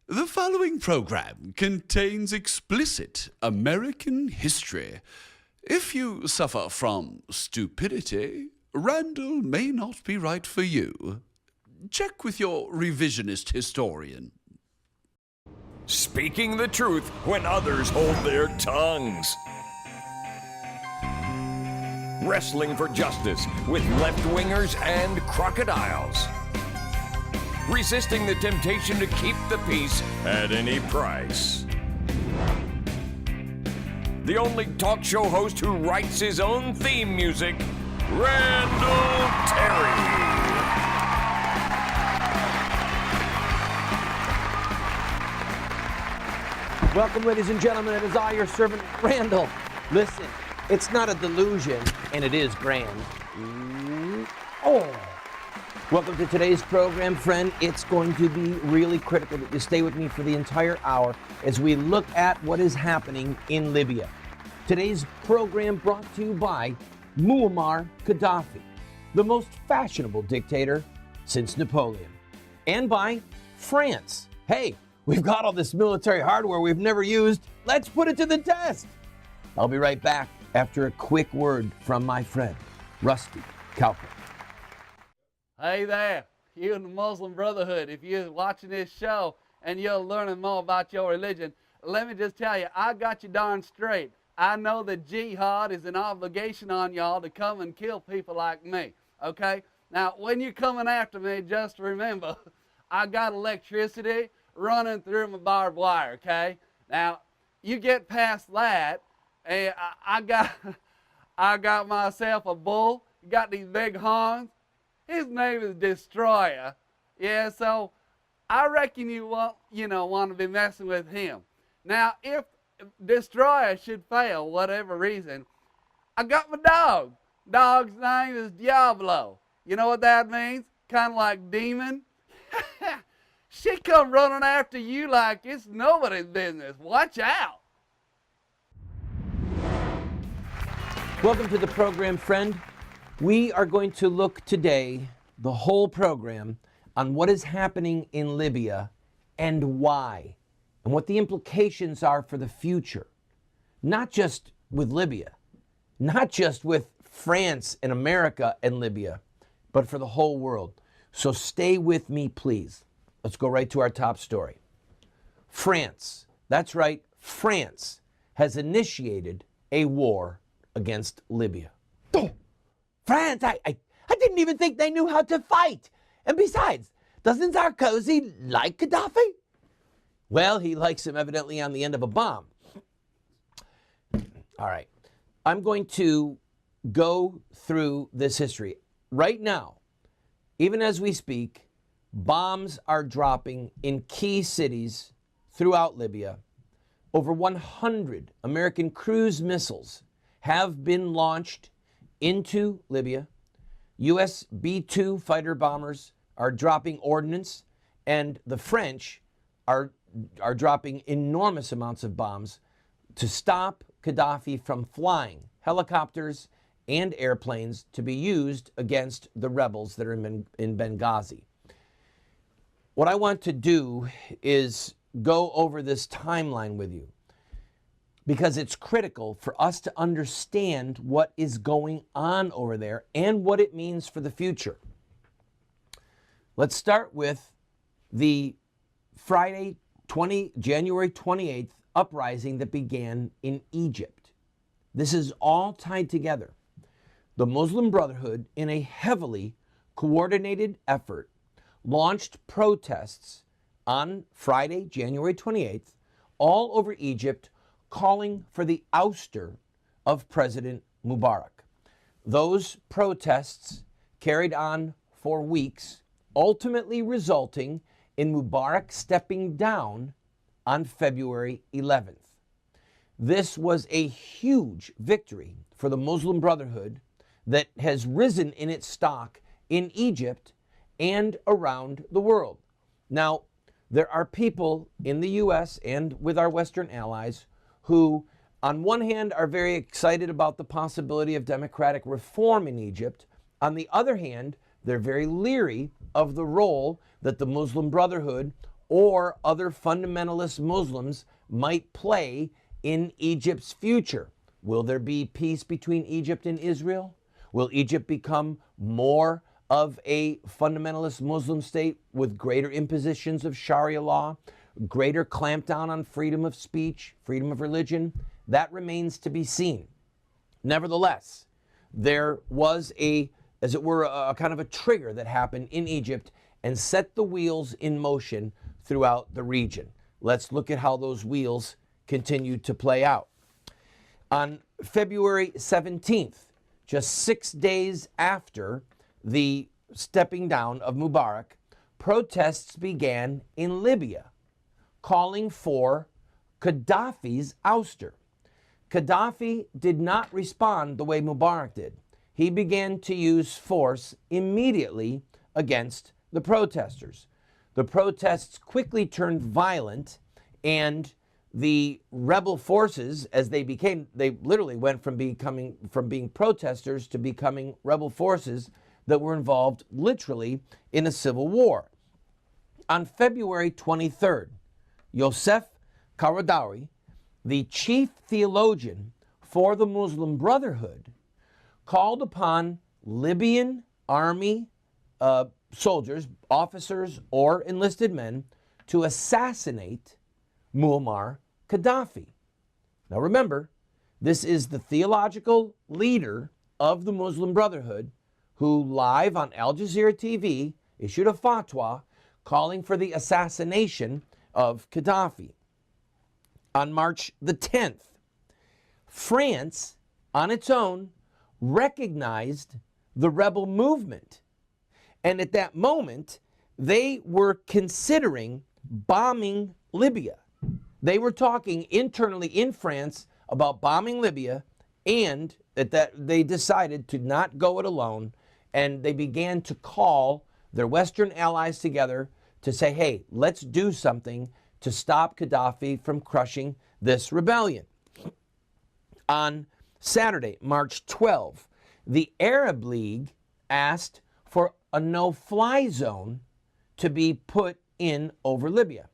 The following program contains explicit American history. If you suffer from stupidity, Randall may not be right for you. Check with your revisionist historian. Speaking the truth when others hold their tongues. Wrestling for justice with left-wingers and crocodiles. Resisting the temptation to keep the peace at any price. The only talk show host who writes his own theme music, Randall Terry. Welcome, ladies and gentlemen. It is I, your servant, Randall. Listen, it's not a delusion, and it is grand. Welcome to today's program, friend. It's going to be really critical that you stay with me for the entire hour as we look at what is happening in Libya. Today's program brought to you by Muammar Gaddafi, the most fashionable dictator since Napoleon, and by France. Hey, we've got all this military hardware we've never used. Let's put it to the test. I'll be right back after a quick word from my friend, Rusty Calkin. Hey there, you in the Muslim Brotherhood. If you're watching this show and you're learning more about your religion, let me just tell you, I got you darn straight. I know that jihad is an obligation on y'all to come and kill people like me, okay? Now, when you're coming after me, just remember, I got electricity running through my barbed wire, okay? Now, you get past that, and I got myself a bull, got these big horns. His name is Destroyer. Yeah, so I reckon you want to be messing with him. Now, if Destroyer should fail, whatever reason, I got my dog. Dog's name is Diablo. You know what that means? Kind of like demon. She come running after you like it's nobody's business. Watch out. Welcome to the program, friend. We are going to look today, the whole program, on what is happening in Libya and why, and what the implications are for the future. Not just with Libya, not just with France and America and Libya, but for the whole world. So stay with me, please. Let's go right to our top story. France, that's right, France has initiated a war against Libya. France, I didn't even think they knew how to fight. And besides, doesn't Sarkozy like Gaddafi? Well, he likes him evidently on the end of a bomb. All right, I'm going to go through this history. Right now, even as we speak, bombs are dropping in key cities throughout Libya. Over 100 American cruise missiles have been launched into Libya. U.S. B-2 fighter bombers are dropping ordnance, and the French are dropping enormous amounts of bombs to stop Gaddafi from flying helicopters and airplanes to be used against the rebels that are in Benghazi. What I want to do is go over this timeline with you, because it's critical for us to understand what is going on over there and what it means for the future. Let's start with the Friday, January 28th uprising that began in Egypt. This is all tied together. The Muslim Brotherhood, in a heavily coordinated effort, launched protests on Friday, January 28th, all over Egypt, calling for the ouster of President Mubarak. Those protests carried on for weeks, ultimately resulting in Mubarak stepping down on February 11th. This was a huge victory for the Muslim Brotherhood that has risen in its stock in Egypt and around the world. Now, there are people in the U.S. and with our Western allies who, on one hand, are very excited about the possibility of democratic reform in Egypt. On the other hand, they're very leery of the role that the Muslim Brotherhood or other fundamentalist Muslims might play in Egypt's future. Will there be peace between Egypt and Israel? Will Egypt become more of a fundamentalist Muslim state with greater impositions of Sharia law, greater clampdown on freedom of speech, freedom of religion? That remains to be seen. Nevertheless, there was as it were, a kind of a trigger that happened in Egypt and set the wheels in motion throughout the region. Let's look at how those wheels continued to play out. On February 17th, just 6 days after the stepping down of Mubarak, protests began in Libya, calling for Gaddafi's ouster. Gaddafi did not respond the way Mubarak did. He began to use force immediately against the protesters. The protests quickly turned violent, and the rebel forces, as they literally went from being protesters to becoming rebel forces that were involved literally in a civil war. On February 23rd, Youssef Qaradawi, the chief theologian for the Muslim Brotherhood, called upon Libyan army soldiers, officers, or enlisted men to assassinate Muammar Gaddafi. Now remember, this is the theological leader of the Muslim Brotherhood who live on Al Jazeera TV issued a fatwa calling for the assassination of Gaddafi. On March the 10th, France, on its own, recognized the rebel movement. And at that moment, they were considering bombing Libya. They were talking internally in France about bombing Libya, and that they decided to not go it alone, and they began to call their Western allies together to say, hey, let's do something to stop Gaddafi from crushing this rebellion. On Saturday, March 12, the Arab League asked for a no-fly zone to be put in over Libya.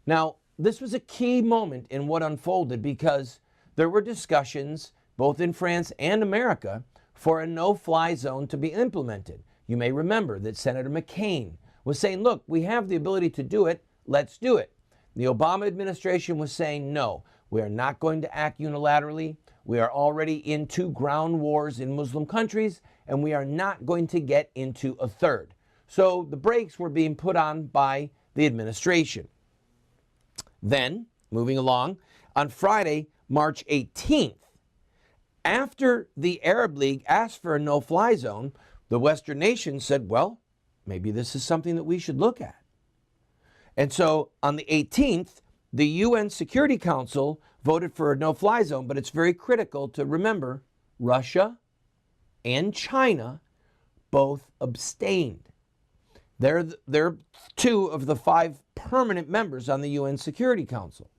Now, this was a key moment in what unfolded because there were discussions, both in France and America, for a no-fly zone to be implemented. You may remember that Senator McCain was saying, look, we have the ability to do it, let's do it. The Obama administration was saying, no, we are not going to act unilaterally. We are already in 2 ground wars in Muslim countries, and we are not going to get into a third. So the brakes were being put on by the administration. Then, moving along, on Friday, March 18th, after the Arab League asked for a no-fly zone, the Western nations said, well, maybe this is something that we should look at. And so on the 18th, the UN Security Council voted for a no-fly zone, but it's very critical to remember Russia and China both abstained. They're 2 of the 5 permanent members on the UN Security Council.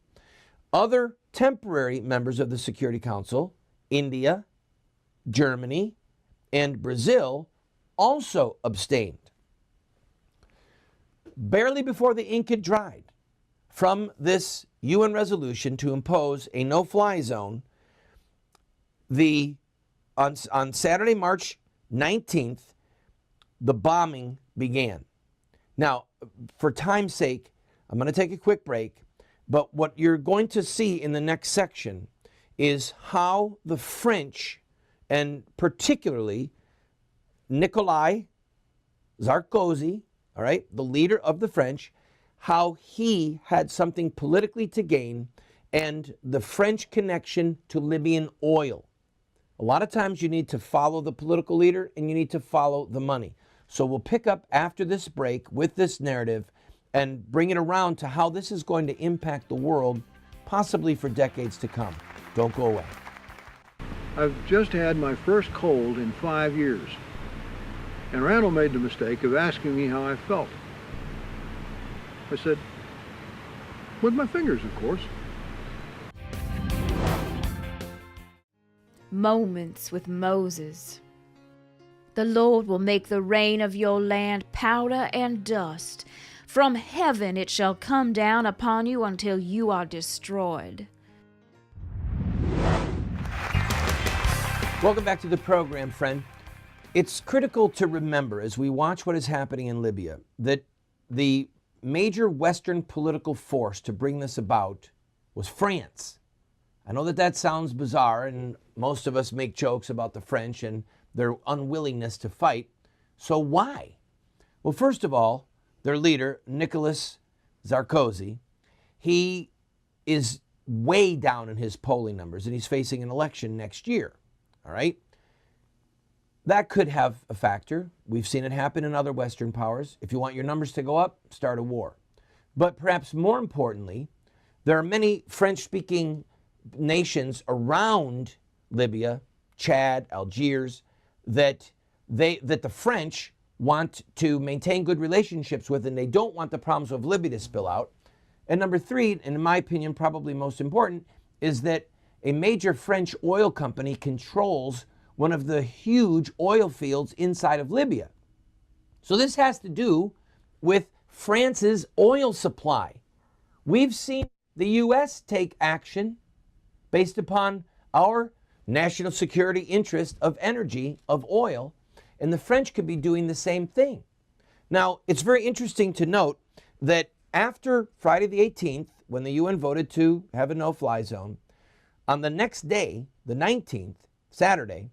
Other temporary members of the Security Council, India, Germany, and Brazil, also abstained. Barely before the ink had dried from this UN resolution to impose a no-fly zone, on Saturday, March 19th, the bombing began. Now, for time's sake, I'm going to take a quick break, but what you're going to see in the next section is how the French, and particularly Nicolas Sarkozy, all right, the leader of the French, how he had something politically to gain, and the French connection to Libyan oil. A lot of times you need to follow the political leader and you need to follow the money. So we'll pick up after this break with this narrative and bring it around to how this is going to impact the world, possibly for decades to come. Don't go away. I've just had my first cold in 5 years. And Randall made the mistake of asking me how I felt. I said, with my fingers, of course. Moments with Moses. The Lord will make the rain of your land powder and dust, From heaven it shall come down upon you until you are destroyed. Welcome back to the program, friend. It's critical to remember as we watch what is happening in Libya that the major Western political force to bring this about was France. I know that that sounds bizarre, and most of us make jokes about the French and their unwillingness to fight. So why? Well, first of all, their leader, Nicolas Sarkozy, he is way down in his polling numbers, and he's facing an election next year. All right? That could have a factor. We've seen it happen in other Western powers. If you want your numbers to go up, start a war. But perhaps more importantly, there are many French-speaking nations around Libya, Chad, Algiers, that the French want to maintain good relationships with, and they don't want the problems of Libya to spill out. And number three, and in my opinion, probably most important, is that a major French oil company controls one of the huge oil fields inside of Libya. So this has to do with France's oil supply. We've seen the U.S. take action based upon our national security interest of energy, of oil, and the French could be doing the same thing. Now, it's very interesting to note that after Friday the 18th, when the UN voted to have a no-fly zone, on the next day, the 19th, Saturday,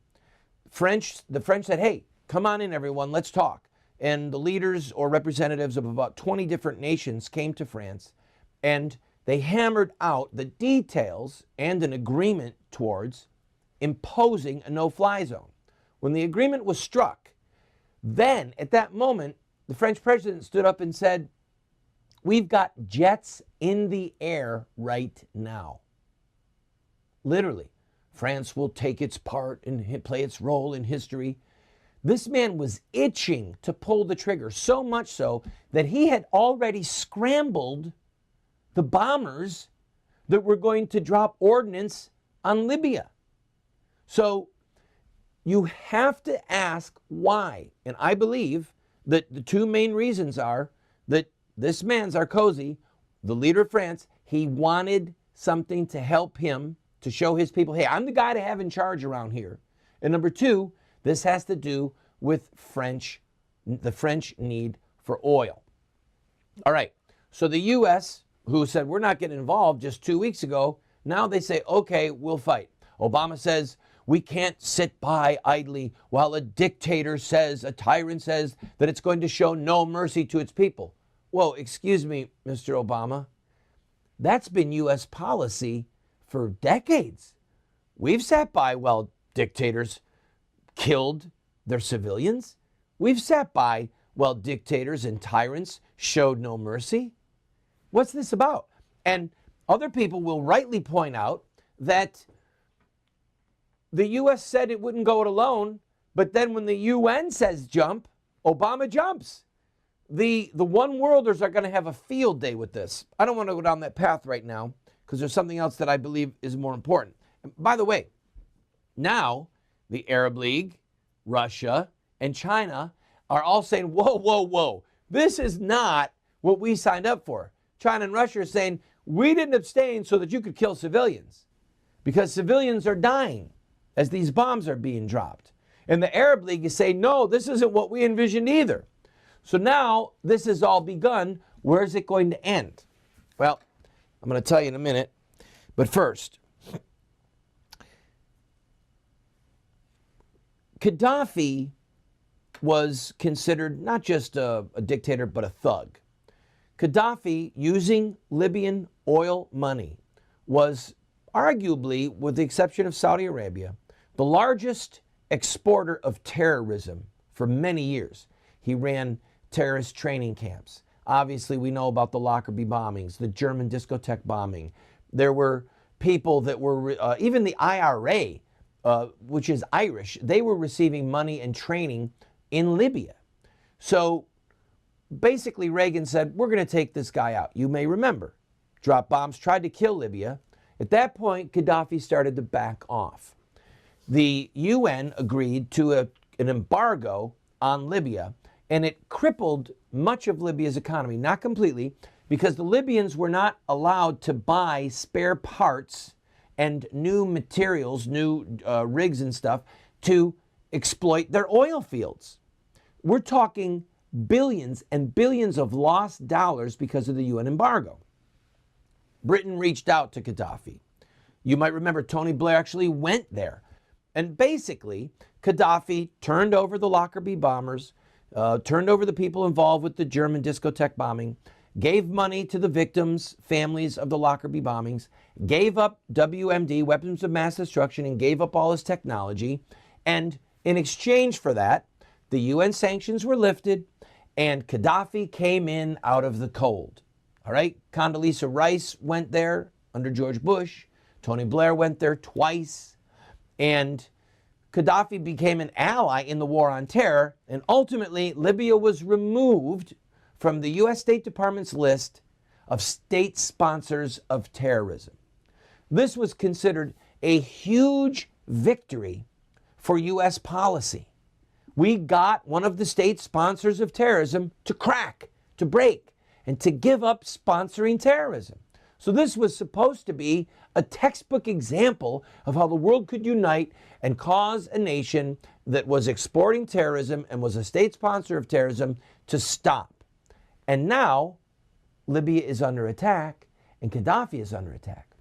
the French said, hey, come on in, everyone, let's talk. And the leaders or representatives of about 20 different nations came to France, and they hammered out the details and an agreement towards imposing a no-fly zone. When the agreement was struck, then at that moment, the French president stood up and said, we've got jets in the air right now. Literally, France will take its part and play its role in history. This man was itching to pull the trigger, so much so that he had already scrambled the bombers that were going to drop ordnance on Libya. So you have to ask why. And I believe that the two main reasons are that this man, Sarkozy, the leader of France, he wanted something to help him, to show his people, hey, I'm the guy to have in charge around here. And number two, this has to do with the French need for oil. All right, so the U.S., who said we're not getting involved just 2 weeks ago, now they say, okay, we'll fight. Obama says we can't sit by idly while a dictator says, a tyrant says that it's going to show no mercy to its people. Well, excuse me, Mr. Obama, that's been U.S. policy for decades. We've sat by while dictators killed their civilians. We've sat by while dictators and tyrants showed no mercy. What's this about? And other people will rightly point out that the U.S. said it wouldn't go it alone, but then when the UN says jump, Obama jumps. The one-worlders are going to have a field day with this. I don't want to go down that path right now because there's something else that I believe is more important. And by the way, now the Arab League, Russia, and China are all saying, whoa, whoa, whoa, this is not what we signed up for. China and Russia are saying, we didn't abstain so that you could kill civilians because civilians are dying as these bombs are being dropped. And the Arab League is saying, no, this isn't what we envisioned either. So now this has all begun. Where is it going to end? Well, I'm going to tell you in a minute. But first, Gaddafi was considered not just a dictator, but a thug. Gaddafi, using Libyan oil money, was arguably, with the exception of Saudi Arabia, the largest exporter of terrorism for many years. He ran terrorist training camps. Obviously, we know about the Lockerbie bombings, the German discotheque bombing. There were people that were, even the IRA, which is Irish, they were receiving money and training in Libya. So basically, Reagan said, we're going to take this guy out. You may remember, dropped bombs, tried to kill Libya. At that point, Gaddafi started to back off. The UN agreed to an embargo on Libya, and it crippled much of Libya's economy, not completely, because the Libyans were not allowed to buy spare parts and new materials, new rigs and stuff to exploit their oil fields. We're talking billions and billions of lost dollars because of the UN embargo. Britain reached out to Gaddafi. You might remember Tony Blair actually went there. And basically, Gaddafi turned over the Lockerbie bombers, turned over the people involved with the German discotheque bombing, gave money to the victims' families of the Lockerbie bombings, gave up WMD, weapons of mass destruction, and gave up all his technology. And in exchange for that, the UN sanctions were lifted, and Gaddafi came in out of the cold. All right, Condoleezza Rice went there under George Bush. Tony Blair went there twice. And Gaddafi became an ally in the war on terror. And ultimately, Libya was removed from the U.S. State Department's list of state sponsors of terrorism. This was considered a huge victory for U.S. policy. We got one of the state sponsors of terrorism to crack, to break, and to give up sponsoring terrorism. So this was supposed to be a textbook example of how the world could unite and cause a nation that was exporting terrorism and was a state sponsor of terrorism to stop. And now Libya is under attack and Gaddafi is under attack.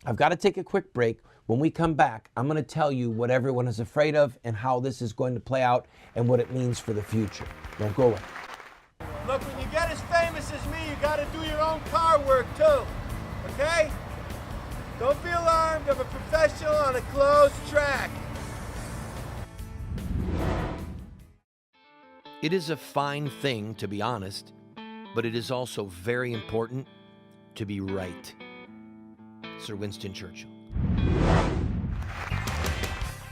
I've got to take a quick break. When we come back, I'm going to tell you what everyone is afraid of and how this is going to play out and what it means for the future. Don't go away. Look, when you get as famous as me, you got to do your own car work too, okay? Don't be alarmed, I'm a professional on a closed track. It is a fine thing to be honest, but it is also very important to be right. Sir Winston Churchill.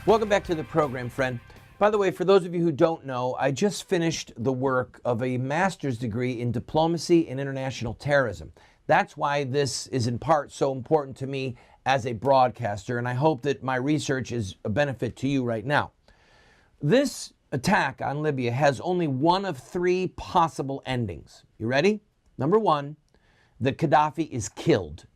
Welcome back to the program, friend. By the way, for those of you who don't know, I just finished the work of a master's degree in diplomacy and international terrorism. That's why this is in part so important to me as a broadcaster, and I hope that my research is a benefit to you right now. This attack on Libya has only one of three possible endings. You ready? Number one, that Gaddafi is killed.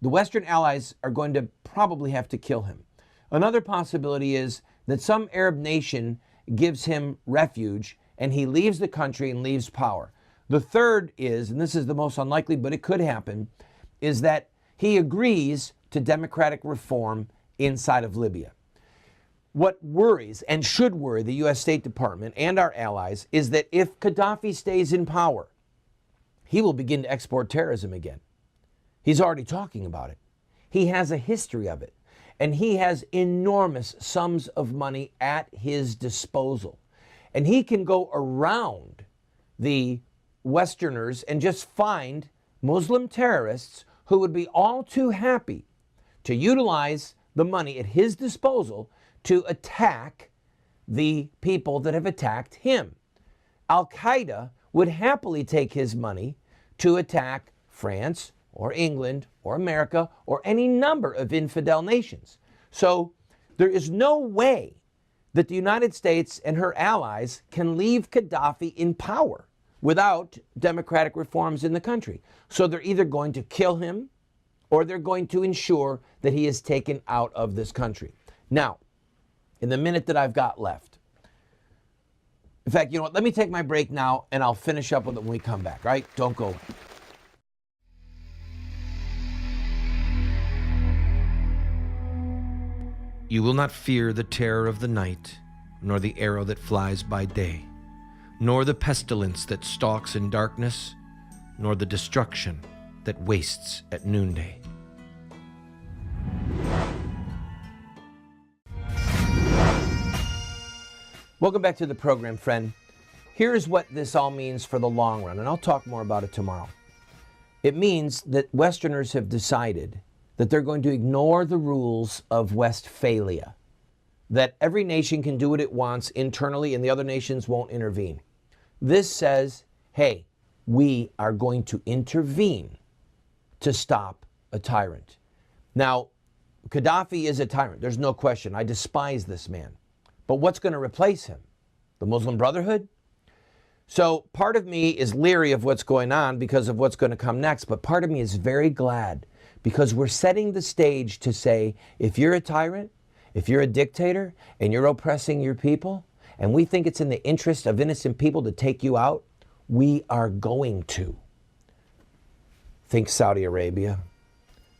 The Western allies are going to probably have to kill him. Another possibility is that some Arab nation gives him refuge and he leaves the country and leaves power. The third is, and this is the most unlikely, but it could happen, is that he agrees to democratic reform inside of Libya. What worries and should worry the U.S. State Department and our allies is that if Gaddafi stays in power, he will begin to export terrorism again. He's already talking about it. He has a history of it. And he has enormous sums of money at his disposal. And he can go around the Westerners and just find Muslim terrorists who would be all too happy to utilize the money at his disposal to attack the people that have attacked him. Al-Qaeda would happily take his money to attack France or England or America or any number of infidel nations. So there is no way that the United States and her allies can leave Gaddafi in power without democratic reforms in the country. So they're either going to kill him or they're going to ensure that he is taken out of this country. Now, in the minute that I've got left, in fact, you know what, let me take my break now and I'll finish up with it when we come back, right? Don't go away. You will not fear the terror of the night, nor the arrow that flies by day, nor the pestilence that stalks in darkness, nor the destruction that wastes at noonday. Welcome back to the program, friend. Here's what this all means for the long run, and I'll talk more about it tomorrow. It means that Westerners have decided that they're going to ignore the rules of Westfalia, that every nation can do what it wants internally and the other nations won't intervene. This says, hey, we are going to intervene to stop a tyrant. Now, Gaddafi is a tyrant. There's no question. I despise this man. But what's going to replace him? The Muslim Brotherhood? So part of me is leery of what's going on because of what's going to come next, but part of me is very glad because we're setting the stage to say, if you're a tyrant, if you're a dictator, and you're oppressing your people, and we think it's in the interest of innocent people to take you out, we are going to. Think Saudi Arabia,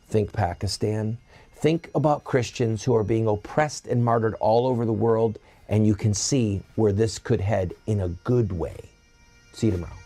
think Pakistan, think about Christians who are being oppressed and martyred all over the world, and you can see where this could head in a good way. See you tomorrow.